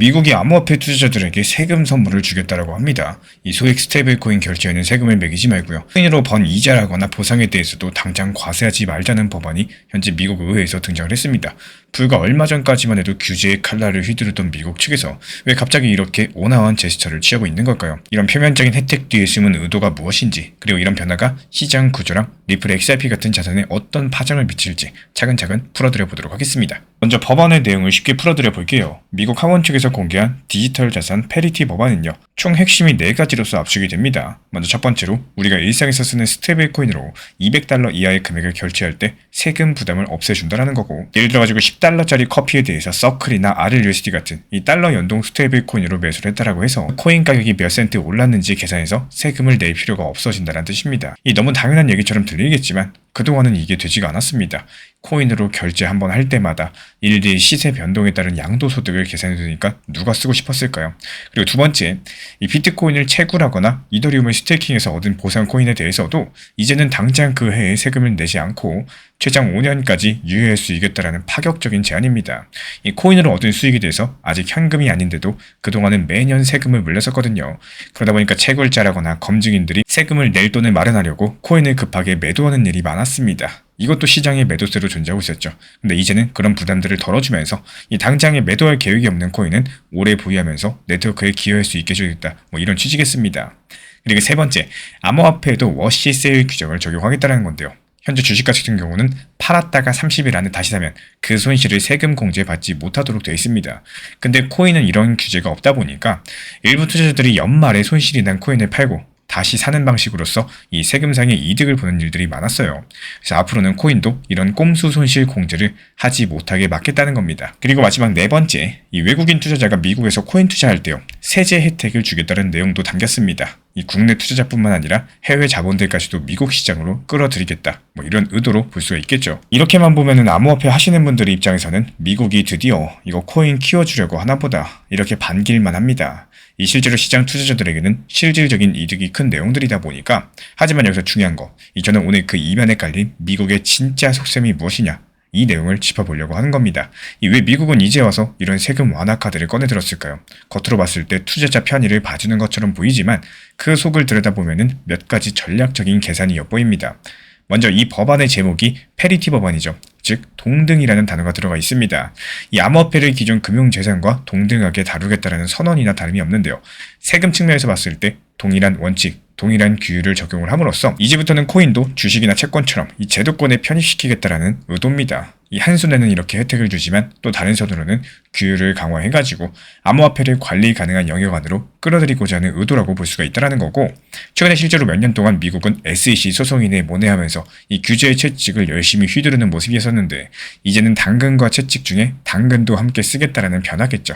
미국이 암호화폐 투자자들에게 세금 선물을 주겠다라고 합니다. 이 소액 스테이블코인 결제에는 세금을 매기지 말고요. 코인으로 번 이자라거나 보상에 대해서도 당장 과세하지 말자는 법안이 현재 미국 의회에서 등장을 했습니다. 불과 얼마 전까지만 해도 규제의 칼날을 휘두르던 미국 측에서 왜 갑자기 이렇게 온화한 제스처를 취하고 있는 걸까요? 이런 표면적인 혜택 뒤에 숨은 의도가 무엇인지, 그리고 이런 변화가 시장 구조랑 리플 XRP 같은 자산에 어떤 파장을 미칠지 차근차근 풀어드려 보도록 하겠습니다. 먼저 법안의 내용을 쉽게 풀어드려 볼게요. 미국 하원 측에서 공개한 디지털 자산 패리티 법안은요, 총 핵심이 4가지로서 압축이 됩니다. 먼저 첫 번째로 우리가 일상에서 쓰는 스테이블코인으로 $200 이하의 금액을 결제할 때 세금 부담을 없애준다라는 거고, 예를 들어가지고 $10짜리 커피에 대해서 서클이나 RLUSD 같은 이 달러 연동 스테이블코인으로 매수를 했다라고 해서 코인 가격이 몇 센트 올랐는지 계산해서 세금을 낼 필요가 없어진다는 뜻입니다. 이 너무 당연한 얘기처럼 들리겠지만 그동안은 이게 되지가 않았습니다. 코인으로 결제 한번 할 때마다 일일이 시세 변동에 따른 양도소득을 계산해두니까 누가 쓰고 싶었을까요? 그리고 두 번째, 이 비트코인을 채굴하거나 이더리움을 스테이킹해서 얻은 보상 코인에 대해서도 이제는 당장 그 해에 세금을 내지 않고 최장 5년까지 유예할 수 있겠다라는 파격적인 제안입니다. 이 코인으로 얻은 수익에 대해서 아직 현금이 아닌데도 그동안은 매년 세금을 물렸었거든요. 그러다 보니까 채굴자라거나 검증인들이 세금을 낼 돈을 마련하려고 코인을 급하게 매도하는 일이 많았습니다. 이것도 시장의 매도세로 존재하고 있었죠. 근데 이제는 그런 부담들을 덜어주면서 이 당장에 매도할 계획이 없는 코인은 오래 보유하면서 네트워크에 기여할 수 있게 해주겠다, 이런 취지겠습니다. 그리고 세 번째, 암호화폐에도 워시 세일 규정을 적용하겠다는 건데요. 현재 주식 같은 경우는 팔았다가 30일 안에 다시 사면 그 손실을 세금 공제 받지 못하도록 되어 있습니다. 근데 코인은 이런 규제가 없다 보니까 일부 투자자들이 연말에 손실이 난 코인을 팔고 다시 사는 방식으로서 이 세금상의 이득을 보는 일들이 많았어요. 그래서 앞으로는 코인도 이런 꼼수 손실 공제를 하지 못하게 막겠다는 겁니다. 그리고 마지막 네 번째, 이 외국인 투자자가 미국에서 코인 투자할 때요, 세제 혜택을 주겠다는 내용도 담겼습니다. 이 국내 투자자뿐만 아니라 해외 자본들까지도 미국 시장으로 끌어들이겠다, 이런 의도로 볼 수가 있겠죠. 이렇게만 보면은 암호화폐 하시는 분들의 입장에서는 미국이 드디어 이거 코인 키워주려고 하나보다 이렇게 반길만 합니다. 이 실제로 시장 투자자들에게는 실질적인 이득이 큰 내용들이다 보니까, 하지만 여기서 중요한 거, 저는 오늘 그 이면에 깔린 미국의 진짜 속셈이 무엇이냐, 이 내용을 짚어보려고 하는 겁니다. 왜 미국은 이제 와서 이런 세금 완화 카드를 꺼내들었을까요? 겉으로 봤을 때 투자자 편의를 봐주는 것처럼 보이지만 그 속을 들여다보면 몇 가지 전략적인 계산이 엿보입니다. 먼저 이 법안의 제목이 패리티 법안이죠. 즉 동등이라는 단어가 들어가 있습니다. 이 암호화폐를 기존 금융재산과 동등하게 다루겠다는 선언이나 다름이 없는데요. 세금 측면에서 봤을 때 동일한 원칙, 동일한 규율을 적용을 함으로써 이제부터는 코인도 주식이나 채권처럼 이 제도권에 편입시키겠다라는 의도입니다. 이 한손에는 이렇게 혜택을 주지만 또 다른 손으로는 규율을 강화해가지고 암호화폐를 관리 가능한 영역 안으로 끌어들이고자 하는 의도라고 볼 수가 있다는 거고, 최근에 실제로 몇 년 동안 미국은 SEC 소송인에 모내하면서 이 규제의 채찍을 열심히 휘두르는 모습이었었는데, 이제는 당근과 채찍 중에 당근도 함께 쓰겠다라는 변화겠죠.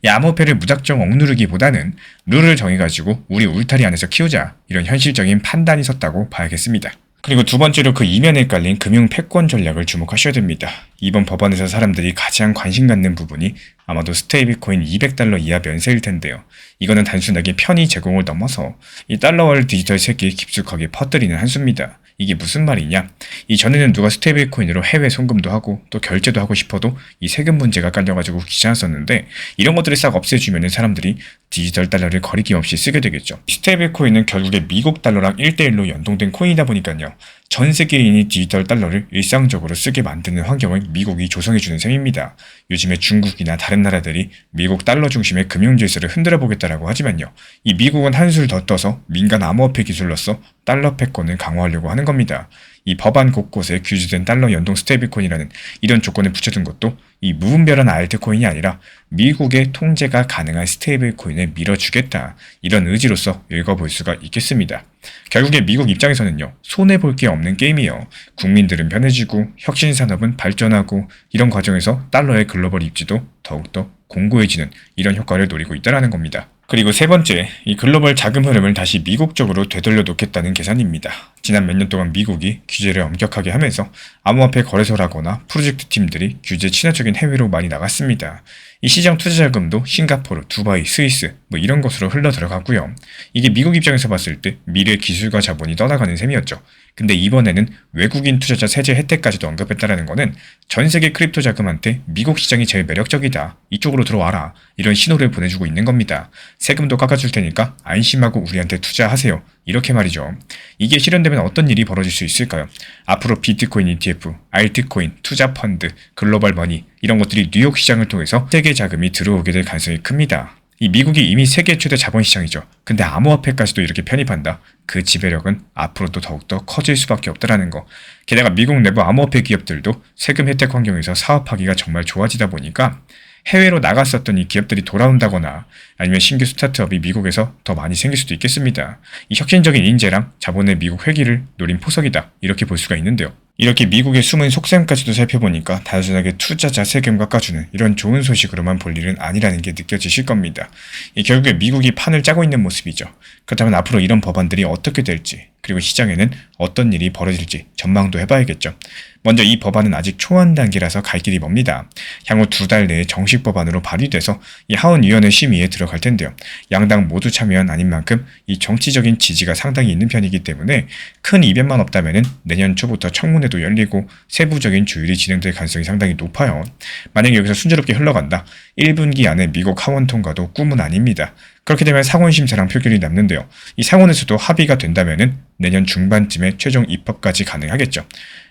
이 암호화폐를 무작정 억누르기보다는 룰을 정해가지고 우리 울타리 안에서 키우자, 이런 현실적인 판단이 섰다고 봐야겠습니다. 그리고 두 번째로 그 이면에 깔린 금융 패권 전략을 주목하셔야 됩니다. 이번 법안에서 사람들이 가장 관심 갖는 부분이 아마도 스테이블코인 $200 이하 면세일 텐데요. 이거는 단순하게 편의 제공을 넘어서 이 달러화를 디지털 세계에 깊숙하게 퍼뜨리는 한 수입니다. 이게 무슨 말이냐? 이전에는 누가 스테이블코인으로 해외 송금도 하고 또 결제도 하고 싶어도 이 세금 문제가 깔려가지고 귀찮았었는데, 이런 것들을 싹 없애주면 사람들이 디지털 달러를 거리낌 없이 쓰게 되겠죠. 스테이블코인은 결국에 미국 달러랑 1대1로 연동된 코인이다 보니까요, 전 세계인이 디지털 달러를 일상적으로 쓰게 만드는 환경을 미국이 조성해주는 셈입니다. 요즘에 중국이나 다른 나라들이 미국 달러 중심의 금융 질서를 흔들어 보겠다라고 하지만요, 이 미국은 한술 더 떠서 민간 암호화폐 기술로서 달러 패권을 강화하려고 하는 겁니다. 이 법안 곳곳에 규제된 달러 연동 스테이블코인이라는 이런 조건을 붙여둔 것도 이 무분별한 알트코인이 아니라 미국의 통제가 가능한 스테이블코인을 밀어주겠다, 이런 의지로서 읽어볼 수가 있겠습니다. 결국에 미국 입장에서는요, 손해볼 게 없는 게임이에요. 국민들은 편해지고 혁신산업은 발전하고, 이런 과정에서 달러의 글로벌 입지도 더욱더 공고해지는 이런 효과를 노리고 있다는 겁니다. 그리고 세 번째, 이 글로벌 자금 흐름을 다시 미국 쪽으로 되돌려 놓겠다는 계산입니다. 지난 몇 년 동안 미국이 규제를 엄격하게 하면서 암호화폐 거래소라거나 프로젝트 팀들이 규제 친화적인 해외로 많이 나갔습니다. 이 시장 투자 자금도 싱가포르, 두바이, 스위스 뭐 이런 곳으로 흘러 들어갔고요. 이게 미국 입장에서 봤을 때 미래 기술과 자본이 떠나가는 셈이었죠. 근데 이번에는 외국인 투자자 세제 혜택까지도 언급했다라는 거는 전 세계 크립토 자금한테 미국 시장이 제일 매력적이다. 이쪽으로 들어와라. 이런 신호를 보내주고 있는 겁니다. 세금도 깎아줄 테니까 안심하고 우리한테 투자하세요. 이렇게 말이죠. 이게 실현되면 어떤 일이 벌어질 수 있을까요? 앞으로 비트코인 ETF, 알트코인, 투자 펀드, 글로벌 머니 이런 것들이 뉴욕 시장을 통해서 세계 자금이 들어오게 될 가능성이 큽니다. 이 미국이 이미 세계 최대 자본시장이죠. 근데 암호화폐까지도 이렇게 편입한다. 그 지배력은 앞으로도 더욱더 커질 수밖에 없다라는 거. 게다가 미국 내부 암호화폐 기업들도 세금 혜택 환경에서 사업하기가 정말 좋아지다 보니까 해외로 나갔었던 이 기업들이 돌아온다거나 아니면 신규 스타트업이 미국에서 더 많이 생길 수도 있겠습니다. 이 혁신적인 인재랑 자본의 미국 회귀를 노린 포석이다. 이렇게 볼 수가 있는데요. 이렇게 미국의 숨은 속셈까지도 살펴보니까 단순하게 투자자 세금 깎아주는 이런 좋은 소식으로만 볼 일은 아니라는 게 느껴지실 겁니다. 결국에 미국이 판을 짜고 있는 모습이죠. 그렇다면 앞으로 이런 법안들이 어떻게 될지 그리고 시장에는 어떤 일이 벌어질지 전망도 해봐야겠죠. 먼저 이 법안은 아직 초안 단계라서 갈 길이 멉니다. 향후 2달 내에 정식 법안으로 발의돼서 이 하원위원회 심의에 들어갈 텐데요. 양당 모두 참여한 아닌 만큼 이 정치적인 지지가 상당히 있는 편이기 때문에 큰 이변만 없다면 내년 초부터 청문회도 열리고 세부적인 조율이 진행될 가능성이 상당히 높아요. 만약에 여기서 순조롭게 흘러간다. 1분기 안에 미국 하원 통과도 꿈은 아닙니다. 그렇게 되면 상원 심사랑 표결이 남는데요. 이 상원에서도 합의가 된다면 내년 중반쯤에 최종 입법까지 가능하겠죠.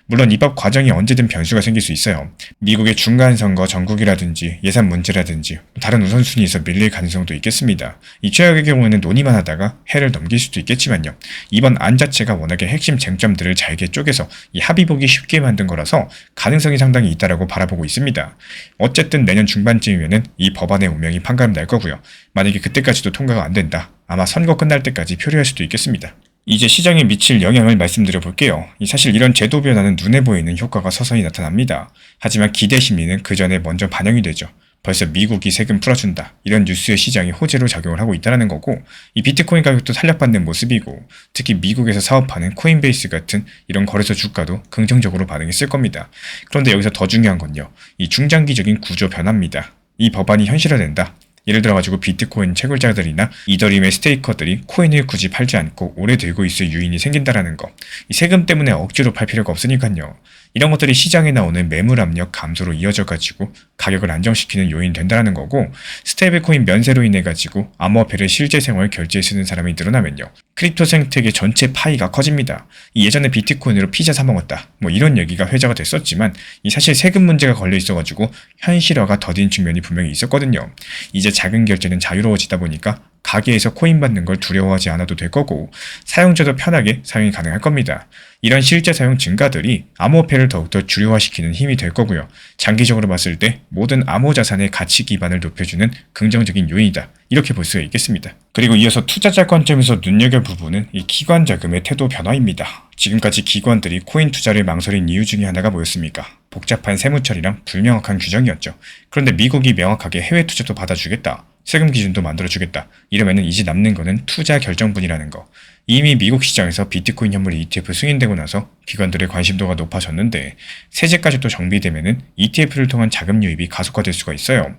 물론 입법 과정이 언제든 변수가 생길 수 있어요. 미국의 중간선거 전국이라든지 예산 문제라든지 다른 우선순위에서 밀릴 가능성도 있겠습니다. 이 최악의 경우에는 논의만 하다가 해를 넘길 수도 있겠지만요. 이번 안 자체가 워낙에 핵심 쟁점들을 잘게 쪼개서 이 합의 보기 쉽게 만든 거라서 가능성이 상당히 있다라고 바라보고 있습니다. 어쨌든 내년 중반쯤이면은 이 법안의 운명이 판가름 날 거고요. 만약에 그때까지도 통과가 안 된다. 아마 선거 끝날 때까지 표류할 수도 있겠습니다. 이제 시장에 미칠 영향을 말씀드려 볼게요. 사실 이런 제도 변화는 눈에 보이는 효과가 서서히 나타납니다. 하지만 기대 심리는 그 전에 먼저 반영이 되죠. 벌써 미국이 세금 풀어준다. 이런 뉴스에 시장이 호재로 작용을 하고 있다는 거고 이 비트코인 가격도 탄력받는 모습이고 특히 미국에서 사업하는 코인베이스 같은 이런 거래소 주가도 긍정적으로 반응했을 겁니다. 그런데 여기서 더 중요한 건요. 이 중장기적인 구조 변화입니다. 이 법안이 현실화된다. 예를 들어가지고 비트코인 채굴자들이나 이더리움의 스테이커들이 코인을 굳이 팔지 않고 오래 들고 있을 유인이 생긴다라는 거. 이 세금 때문에 억지로 팔 필요가 없으니까요. 이런 것들이 시장에 나오는 매물 압력 감소로 이어져가지고 가격을 안정시키는 요인이 된다는 거고 스테이블코인 면세로 인해가지고 암호화폐를 실제 생활 결제에 쓰는 사람이 늘어나면요. 크립토 생태계 전체 파이가 커집니다. 예전에 비트코인으로 피자 사 먹었다. 뭐 이런 얘기가 회자가 됐었지만 이 사실 세금 문제가 걸려 있어가지고 현실화가 더딘 측면이 분명히 있었거든요. 이제 작은 결제는 자유로워지다 보니까 가게에서 코인 받는 걸 두려워하지 않아도 될 거고 사용자도 편하게 사용이 가능할 겁니다. 이런 실제 사용 증가들이 암호화폐를 더욱더 주류화시키는 힘이 될 거고요. 장기적으로 봤을 때 모든 암호자산의 가치 기반을 높여주는 긍정적인 요인이다. 이렇게 볼 수가 있겠습니다. 그리고 이어서 투자자 관점에서 눈여겨볼 부분은 이 기관 자금의 태도 변화입니다. 지금까지 기관들이 코인 투자를 망설인 이유 중에 하나가 뭐였습니까? 복잡한 세무처리랑 불명확한 규정이었죠. 그런데 미국이 명확하게 해외 투자도 받아주겠다. 세금 기준도 만들어주겠다. 이러면은 이제 남는 거는 투자 결정분이라는 거. 이미 미국 시장에서 비트코인 현물 ETF 승인되고 나서 기관들의 관심도가 높아졌는데 세제까지 또 정비되면은 ETF를 통한 자금 유입이 가속화될 수가 있어요.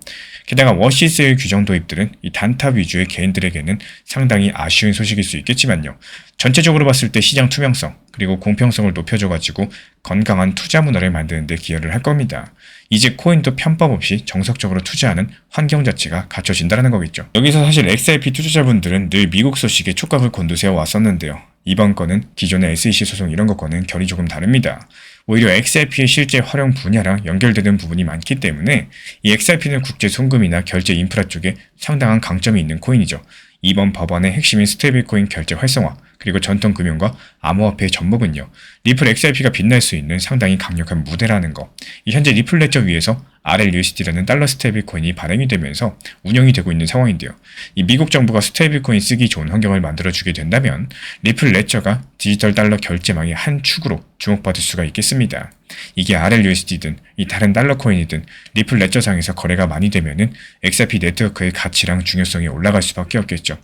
게다가 워시세일 규정 도입들은 이 단타 위주의 개인들에게는 상당히 아쉬운 소식일 수 있겠지만요. 전체적으로 봤을 때 시장 투명성 그리고 공평성을 높여줘가지고 건강한 투자 문화를 만드는 데 기여를 할 겁니다. 이제 코인도 편법 없이 정석적으로 투자하는 환경 자체가 갖춰진다는 거겠죠. 여기서 사실 XRP 투자자분들은 늘 미국 소식에 촉각을 곤두세워 왔었는데요. 이번 건은 기존의 SEC 소송 이런 것과는 결이 조금 다릅니다. 오히려 XRP의 실제 활용 분야랑 연결되는 부분이 많기 때문에 이 XRP는 국제 송금이나 결제 인프라 쪽에 상당한 강점이 있는 코인이죠. 이번 법안의 핵심인 스테이블코인 결제 활성화 그리고 전통 금융과 암호화폐의 접목은요. 리플 XRP가 빛날 수 있는 상당히 강력한 무대라는 거. 현재 리플 레저 위에서 RLUSD라는 달러 스테이블코인이 발행이 되면서 운영이 되고 있는 상황인데요. 이 미국 정부가 스테이블코인 쓰기 좋은 환경을 만들어주게 된다면 리플 레저가 디지털 달러 결제망의 한 축으로 주목받을 수가 있겠습니다. 이게 RLUSD든 이 다른 달러 코인이든 리플 레저상에서 거래가 많이 되면은 XRP 네트워크의 가치랑 중요성이 올라갈 수밖에 없겠죠.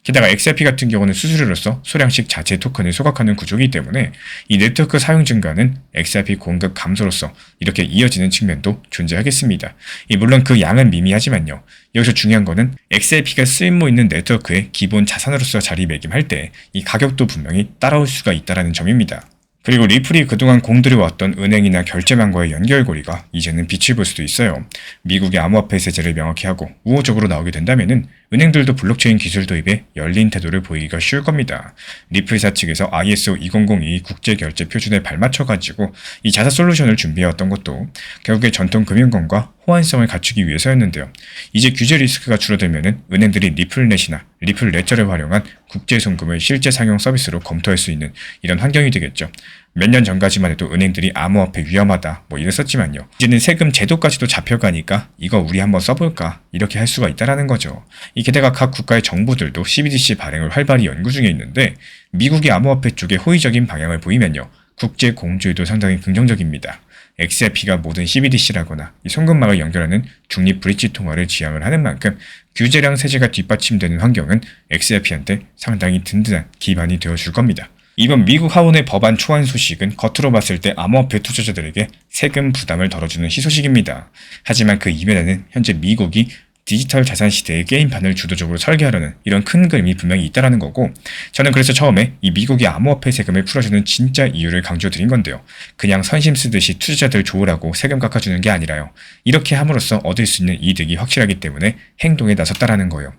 게다가 XRP 같은 경우는 수수료로서 소량씩 자체 토큰을 소각하는 구조이기 때문에 이 네트워크 사용 증가는 XRP 공급 감소로서 이렇게 이어지는 측면도 존재하겠습니다. 물론 그 양은 미미하지만요. 여기서 중요한 거는 XRP가 쓸모 있는 네트워크의 기본 자산으로서 자리매김할 때 이 가격도 분명히 따라올 수가 있다는 점입니다. 그리고 리플이 그동안 공들여왔던 은행이나 결제망과의 연결고리가 이제는 빛을 볼 수도 있어요. 미국의 암호화폐 세제를 명확히 하고 우호적으로 나오게 된다면은 은행들도 블록체인 기술 도입에 열린 태도를 보이기가 쉬울 겁니다. 리플사 측에서 ISO 2002 국제결제 표준에 발맞춰가지고 이 자사 솔루션을 준비해왔던 것도 결국에 전통 금융권과 호환성을 갖추기 위해서였는데요. 이제 규제 리스크가 줄어들면은 은행들이 리플넷이나 리플레저를 활용한 국제 송금을 실제 상용 서비스로 검토할 수 있는 이런 환경이 되겠죠. 몇 년 전까지만 해도 은행들이 암호화폐 위험하다 이랬었지만요. 이제는 세금 제도까지도 잡혀가니까 이거 우리 한번 써볼까 이렇게 할 수가 있다라는 거죠. 게다가 각 국가의 정부들도 CBDC 발행을 활발히 연구 중에 있는데 미국이 암호화폐 쪽에 호의적인 방향을 보이면요. 국제 공조에도 상당히 긍정적입니다. XRP가 모든 CBDC라거나 이 송금망을 연결하는 중립 브릿지 통화를 지향을 하는 만큼 규제랑 세제가 뒷받침되는 환경은 XRP한테 상당히 든든한 기반이 되어줄 겁니다. 이번 미국 하원의 법안 초안 소식은 겉으로 봤을 때 암호화폐 투자자들에게 세금 부담을 덜어주는 희소식입니다. 하지만 그 이면에는 현재 미국이 디지털 자산 시대의 게임판을 주도적으로 설계하려는 이런 큰 그림이 분명히 있다는 거고, 저는 그래서 처음에 이 미국의 암호화폐 세금을 풀어주는 진짜 이유를 강조드린 건데요. 그냥 선심 쓰듯이 투자자들 좋으라고 세금 깎아주는 게 아니라요. 이렇게 함으로써 얻을 수 있는 이득이 확실하기 때문에 행동에 나섰다라는 거예요.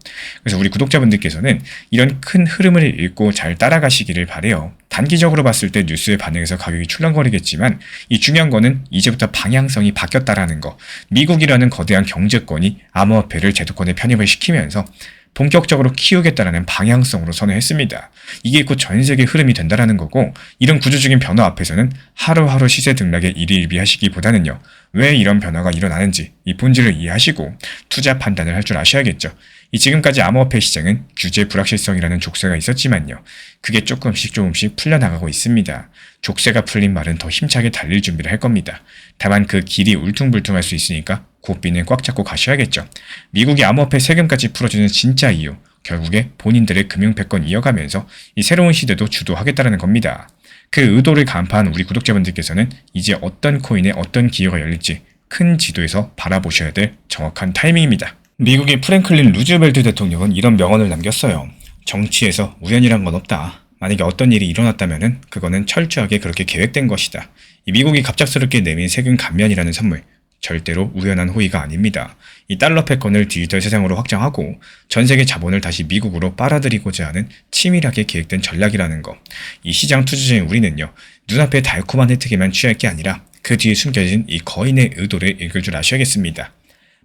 그래서 우리 구독자분들께서는 이런 큰 흐름을 읽고 잘 따라가시기를 바래요. 단기적으로 봤을 때 뉴스에 반응해서 가격이 출렁거리겠지만 이 중요한 거는 이제부터 방향성이 바뀌었다라는 거. 미국이라는 거대한 경제권이 암호화폐를 제도권에 편입을 시키면서 본격적으로 키우겠다라는 방향성으로 선회했습니다. 이게 곧 전 세계 흐름이 된다라는 거고, 이런 구조적인 변화 앞에서는 하루하루 시세 등락에 일희일비하시기보다는요. 왜 이런 변화가 일어나는지 이 본질을 이해하시고 투자 판단을 할 줄 아셔야겠죠. 지금까지 암호화폐 시장은 규제 불확실성이라는 족쇄가 있었지만요. 그게 조금씩 풀려나가고 있습니다. 족쇄가 풀린 말은 더 힘차게 달릴 준비를 할 겁니다. 다만 그 길이 울퉁불퉁할 수 있으니까 고삐는 꽉 잡고 가셔야겠죠. 미국이 암호화폐 세금까지 풀어주는 진짜 이유, 결국에 본인들의 금융패권 이어가면서 이 새로운 시대도 주도하겠다는 겁니다. 그 의도를 간파한 우리 구독자분들께서는 이제 어떤 코인에 어떤 기회가 열릴지 큰 지도에서 바라보셔야 될 정확한 타이밍입니다. 미국의 프랭클린 루즈벨트 대통령은 이런 명언을 남겼어요. 정치에서 우연이란 건 없다. 만약에 어떤 일이 일어났다면 그거는 철저하게 그렇게 계획된 것이다. 이 미국이 갑작스럽게 내민 세금 감면이라는 선물, 절대로 우연한 호의가 아닙니다. 이 달러 패권을 디지털 세상으로 확장하고 전 세계 자본을 다시 미국으로 빨아들이고자 하는 치밀하게 계획된 전략이라는 거. 이 시장 투자자인 우리는요, 눈앞의 달콤한 혜택에만 취할 게 아니라 그 뒤에 숨겨진 이 거인의 의도를 읽을 줄 아셔야겠습니다.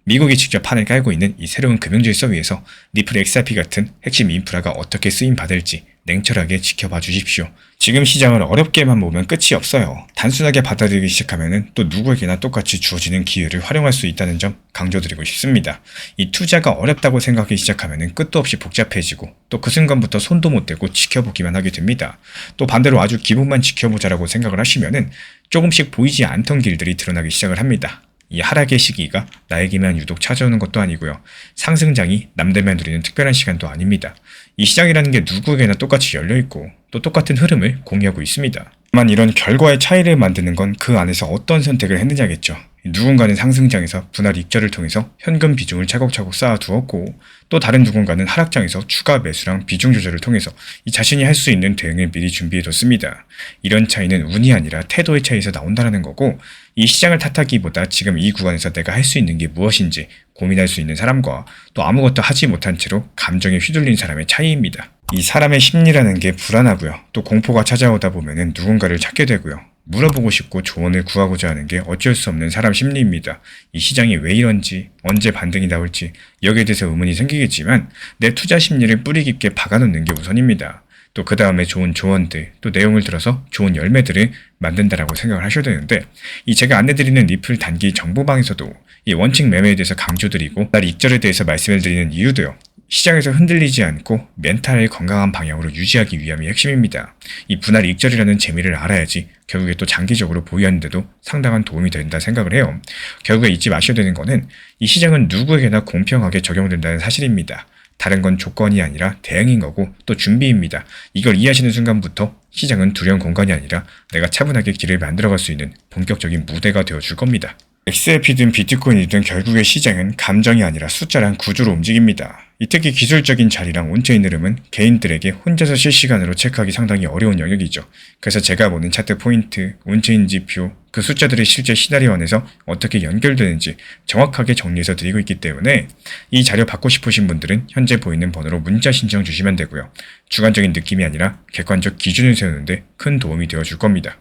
미국이 직접 판을 깔고 있는 이 새로운 금융질서 위에서 리플 XRP 같은 핵심 인프라가 어떻게 쓰임받을지 냉철하게 지켜봐 주십시오. 지금 시장을 어렵게만 보면 끝이 없어요. 단순하게 받아들이기 시작하면 또 누구에게나 똑같이 주어지는 기회를 활용할 수 있다는 점 강조드리고 싶습니다. 이 투자가 어렵다고 생각하기 시작하면 끝도 없이 복잡해지고 또 그 순간부터 손도 못 대고 지켜보기만 하게 됩니다. 또 반대로 아주 기분만 지켜보자라고 생각을 하시면 조금씩 보이지 않던 길들이 드러나기 시작을 합니다. 이 하락의 시기가 나에게만 유독 찾아오는 것도 아니고요. 상승장이 남들만 누리는 특별한 시간도 아닙니다. 이 시장이라는 게 누구에게나 똑같이 열려있고 또 똑같은 흐름을 공유하고 있습니다. 다만 이런 결과의 차이를 만드는 건 그 안에서 어떤 선택을 했느냐겠죠. 누군가는 상승장에서 분할 익절을 통해서 현금 비중을 차곡차곡 쌓아두었고 또 다른 누군가는 하락장에서 추가 매수랑 비중 조절을 통해서 이 자신이 할 수 있는 대응을 미리 준비해뒀습니다. 이런 차이는 운이 아니라 태도의 차이에서 나온다는 거고, 이 시장을 탓하기보다 지금 이 구간에서 내가 할 수 있는 게 무엇인지 고민할 수 있는 사람과 또 아무것도 하지 못한 채로 감정에 휘둘린 사람의 차이입니다. 이 사람의 심리라는 게 불안하고요. 또 공포가 찾아오다 보면은 누군가를 찾게 되고요. 물어보고 싶고 조언을 구하고자 하는 게 어쩔 수 없는 사람 심리입니다. 이 시장이 왜 이런지, 언제 반등이 나올지 여기에 대해서 의문이 생기겠지만 내 투자 심리를 뿌리 깊게 박아놓는 게 우선입니다. 또 그 다음에 좋은 조언들, 또 내용을 들어서 좋은 열매들을 만든다라고 생각을 하셔야 되는데, 이 제가 안내드리는 리플 단기 정보방에서도 이 원칙 매매에 대해서 강조드리고 날 익절에 대해서 말씀을 드리는 이유도요. 시장에서 흔들리지 않고 멘탈을 건강한 방향으로 유지하기 위함이 핵심입니다. 이 분할 익절이라는 재미를 알아야지 결국에 또 장기적으로 보유하는 데도 상당한 도움이 된다 생각을 해요. 결국에 잊지 마셔야 되는 거는 이 시장은 누구에게나 공평하게 적용된다는 사실입니다. 다른 건 조건이 아니라 대응인 거고 또 준비입니다. 이걸 이해하시는 순간부터 시장은 두려운 공간이 아니라 내가 차분하게 길을 만들어갈 수 있는 본격적인 무대가 되어줄 겁니다. XRP든 비트코인이든 결국의 시장은 감정이 아니라 숫자랑 구조로 움직입니다. 이 특히 기술적인 자리랑 온체인 흐름은 개인들에게 혼자서 실시간으로 체크하기 상당히 어려운 영역이죠. 그래서 제가 보는 차트 포인트, 온체인 지표, 그 숫자들이 실제 시나리오 안에서 어떻게 연결되는지 정확하게 정리해서 드리고 있기 때문에 이 자료 받고 싶으신 분들은 현재 보이는 번호로 문자 신청 주시면 되고요. 주관적인 느낌이 아니라 객관적 기준을 세우는데 큰 도움이 되어줄 겁니다.